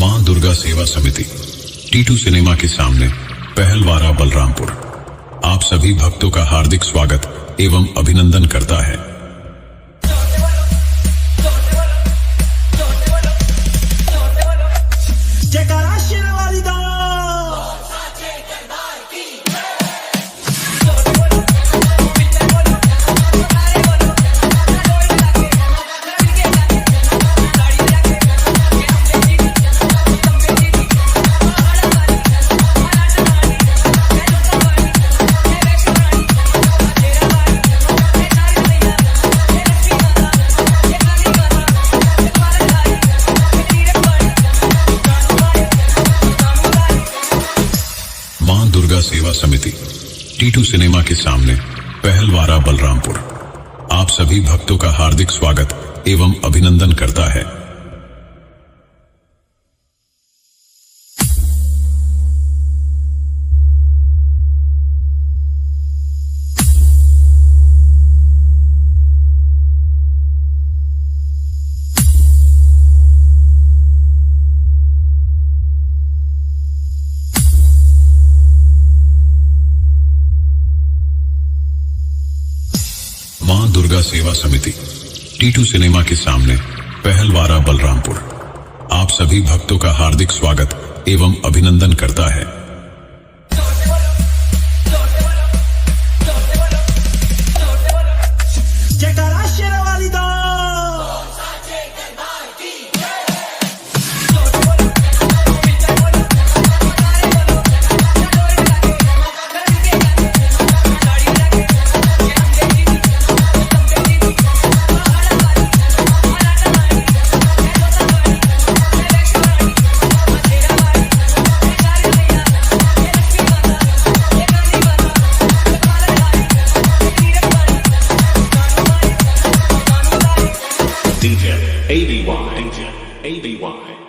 मां दुर्गा सेवा समिति टीटू सिनेमा के सामने पहलवारा बलरामपुर आप सभी भक्तों का हार्दिक स्वागत एवं अभिनंदन करता है। मां दुर्गा सेवा समिति टीटू सिनेमा के सामने पहलवारा बलरामपुर आप सभी भक्तों का हार्दिक स्वागत एवं अभिनंदन करता है। मां दुर्गा सेवा समिति टीटू सिनेमा के सामने पहलवारा बलरामपुर आप सभी भक्तों का हार्दिक स्वागत एवं अभिनंदन करता है। DJ ABY.